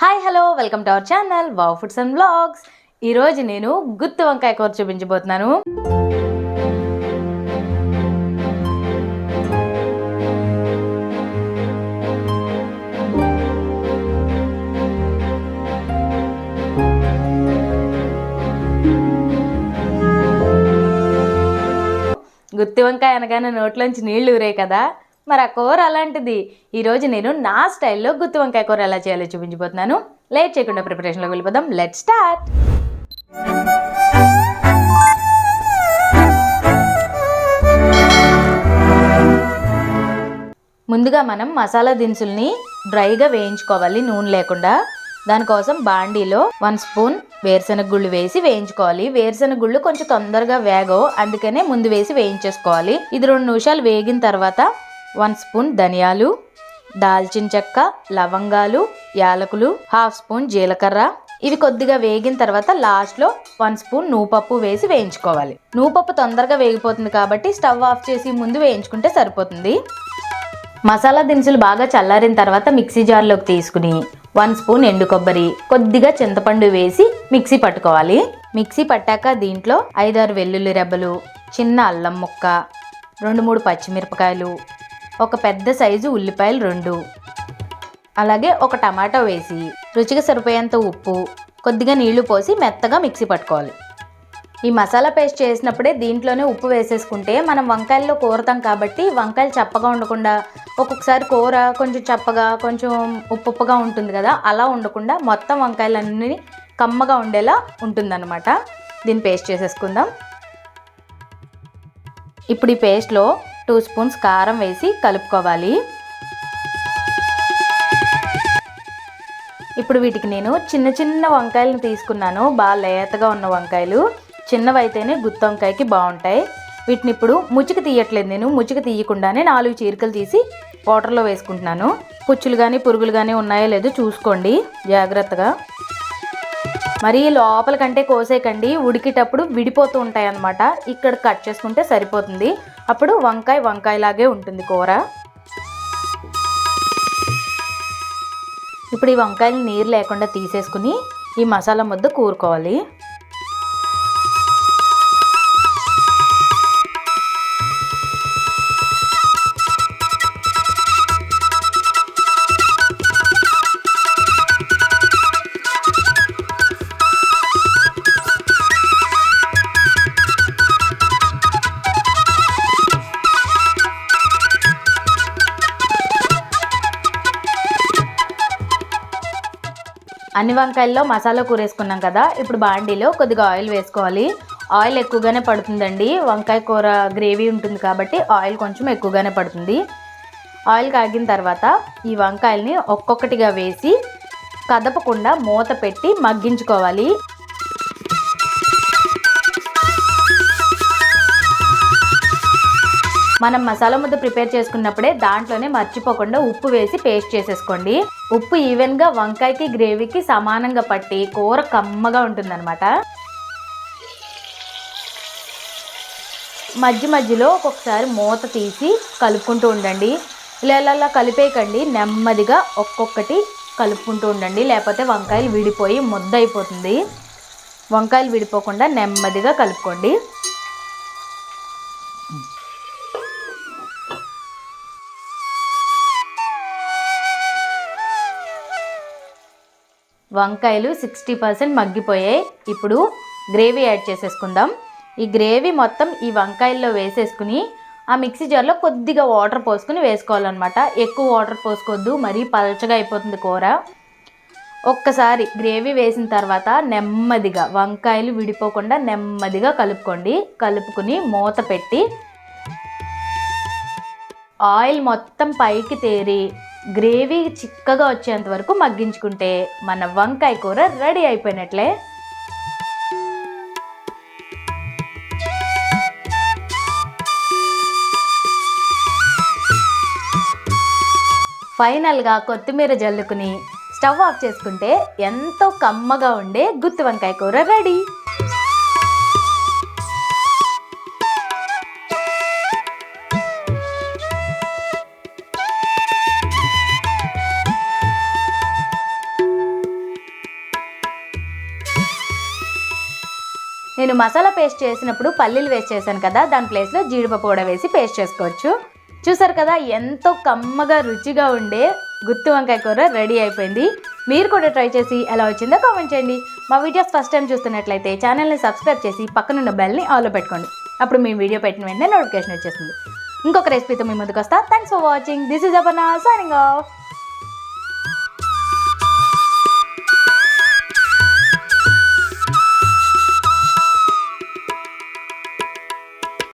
Hi hello welcome to our channel wow foods and vlogs. ఈరోజు నేను గుత్తి వంకాయ కూర చూపించబోతున్నాను. గుత్తి వంకాయ అనగానే నోట్లోంచి నీళ్లు ఊరే కదా, మరి ఆ కూర అలాంటిది. ఈరోజు నేను నా స్టైల్లో గుత్తి వంకాయ కూర ఎలా చేయాలో చూపించబోతున్నాను. లేట్ చేయకుండా ప్రిపరేషన్లోకి వెళ్ళిపోదాం. Let's start. ముందుగా మనం మసాలా దినుసుల్ని డ్రైగా వేయించుకోవాలి, నూనె లేకుండా. దానికోసం బాండీలో 1 స్పూన్ వేరుశనగ గుళ్ళు వేసి వేయించుకోవాలి. వేరుశనగ గుళ్ళు కొంచెం తొందరగా వేగవు, అందుకనే ముందు వేసి వేయించేసుకోవాలి. ఇది 2 నిమిషాలు వేగిన తర్వాత 1 స్పూన్ ధనియాలు, దాల్చిన చెక్క, లవంగాలు, యాలకులు, 1/2 స్పూన్ జీలకర్ర. ఇవి కొద్దిగా వేగిన తర్వాత లాస్ట్లో 1 స్పూన్ నువ్వుపప్పు వేసి వేయించుకోవాలి. నువ్వుపప్పు తొందరగా వేగిపోతుంది కాబట్టి స్టవ్ ఆఫ్ చేసి ముందు వేయించుకుంటే సరిపోతుంది. మసాలా దినుసులు బాగా చల్లారిన తర్వాత మిక్సీ జార్లోకి తీసుకుని 1 స్పూన్ ఎండు కొబ్బరి, కొద్దిగా చింతపండు వేసి మిక్సీ పట్టుకోవాలి. మిక్సీ పట్టాక దీంట్లో 5-6 వెల్లుల్లి రెబ్బలు, చిన్న అల్లం ముక్క, 2-3 పచ్చిమిరపకాయలు, ఒక పెద్ద సైజు ఉల్లిపాయలు 2, అలాగే ఒక టమాటో వేసి రుచికి సరిపోయేంత ఉప్పు, కొద్దిగా నీళ్లు పోసి మెత్తగా మిక్సీ పట్టుకోవాలి. ఈ మసాలా పేస్ట్ చేసినప్పుడే దీంట్లోనే ఉప్పు వేసేసుకుంటే మనం వంకాయల్లో కూరతాం కాబట్టి వంకాయలు చప్పగా ఉండకుండా, ఒక్కొక్కసారి కూర కొంచెం చప్పగా కొంచెం ఉప్పుగా ఉంటుంది కదా, అలా ఉండకుండా మొత్తం వంకాయలన్నీ కమ్మగా ఉండేలా ఉంటుందన్నమాట. దీన్ని పేస్ట్ చేసేసుకుందాం. ఇప్పుడు ఈ పేస్ట్లో 2 స్పూన్స్ కారం వేసి కలుపుకోవాలి. ఇప్పుడు వీటికి నేను చిన్న చిన్న వంకాయలను తీసుకున్నాను, బాగా లేతగా ఉన్న వంకాయలు. చిన్నవైతేనే గుత్తి వంకాయకి బాగుంటాయి. వీటిని ఇప్పుడు ముచ్చికి తీయట్లేదు, నేను ముచ్చికి తీయకుండానే 4 చీరికలు తీసి వాటర్లో వేసుకుంటున్నాను. పుచ్చులు కానీ పురుగులు కానీ ఉన్నాయో లేదో చూసుకోండి జాగ్రత్తగా. మరీ లోపల కంటే కోసేకండి, ఉడికేటప్పుడు విడిపోతూ ఉంటాయి అన్నమాట. ఇక్కడ కట్ చేసుకుంటే సరిపోతుంది, అప్పుడు వంకాయలాగే ఉంటుంది కూర. ఇప్పుడు ఈ వంకాయలు నీరు లేకుండా తీసేసుకుని ఈ మసాలా ముద్ద కూరుకోవాలి. అన్ని వంకాయల్లో మసాలా కూర వేసుకున్నాం కదా, ఇప్పుడు బాండీలో కొద్దిగా ఆయిల్ వేసుకోవాలి. ఆయిల్ ఎక్కువగానే పడుతుందండి, వంకాయ కూర గ్రేవీ ఉంటుంది కాబట్టి ఆయిల్ కొంచెం ఎక్కువగానే పడుతుంది. ఆయిల్ కాగిన తర్వాత ఈ వంకాయల్ని ఒక్కొక్కటిగా వేసి కదపకుండా మూత పెట్టి మగ్గించుకోవాలి. మనం మసాలా ముద్ద ప్రిపేర్ చేసుకున్నప్పుడే దాంట్లోనే మర్చిపోకుండా ఉప్పు వేసి పేస్ట్ చేసేసుకోండి. ఉప్పు ఈవెన్గా వంకాయకి గ్రేవీకి సమానంగా పట్టి కూర కమ్మగా ఉంటుందన్నమాట. మధ్యలో ఒక్కొక్కసారి మూత తీసి కలుపుకుంటూ ఉండండి. ఇలా కలిపేయకండి, నెమ్మదిగా ఒక్కొక్కటి కలుపుకుంటూ ఉండండి, లేకపోతే వంకాయలు విడిపోయి ముద్ద అయిపోతుంది. వంకాయలు విడిపోకుండా నెమ్మదిగా కలుపుకోండి. వంకాయలు 60% మగ్గిపోయాయి. ఇప్పుడు గ్రేవీ యాడ్ చేసేసుకుందాం. ఈ గ్రేవీ మొత్తం ఈ వంకాయల్లో వేసేసుకుని ఆ మిక్సీ జార్లో కొద్దిగా వాటర్ పోసుకుని వేసుకోవాలన్నమాట. ఎక్కువ వాటర్ పోసుకోవద్దు, మరీ పలచగా అయిపోతుంది కూర. ఒక్కసారి గ్రేవీ వేసిన తర్వాత నెమ్మదిగా వంకాయలు విడిపోకుండా నెమ్మదిగా కలుపుకోండి. కలుపుకుని మూత పెట్టి ఆయిల్ మొత్తం పైకి తేరి గ్రేవీ చిక్కగా వచ్చేంత వరకు మగ్గించుకుంటే మన వంకాయ కూర రెడీ అయిపోయినట్లే. ఫైనల్గా కొత్తిమీర జల్లుకుని స్టవ్ ఆఫ్ చేసుకుంటే ఎంతో కమ్మగా ఉండే గుత్తి వంకాయ కూర రెడీ. నేను మసాలా పేస్ట్ చేసినప్పుడు పల్లీలు వేస్ట్ చేశాను కదా, దాని ప్లేస్లో జీడిపప్పు కూడా వేసి పేస్ట్ చేసుకోవచ్చు. చూసారు కదా, ఎంతో కమ్మగా రుచిగా ఉండే గుత్తి వంకాయ కూర రెడీ అయిపోయింది. మీరు కూడా ట్రై చేసి ఎలా వచ్చిందో కామెంట్ చేయండి. మా వీడియోస్ ఫస్ట్ టైం చూస్తున్నట్లయితే ఛానల్ని సబ్స్క్రైబ్ చేసి పక్కనున్న బెల్ని ఆన్లో పెట్టుకోండి. అప్పుడు మీ వీడియో పెట్టిన వెంటనే నోటిఫికేషన్ వచ్చేస్తుంది. ఇంకొక రెసిపీతో మీ ముందుకు వస్తా. Thanks for watching. This is Aparna signing off.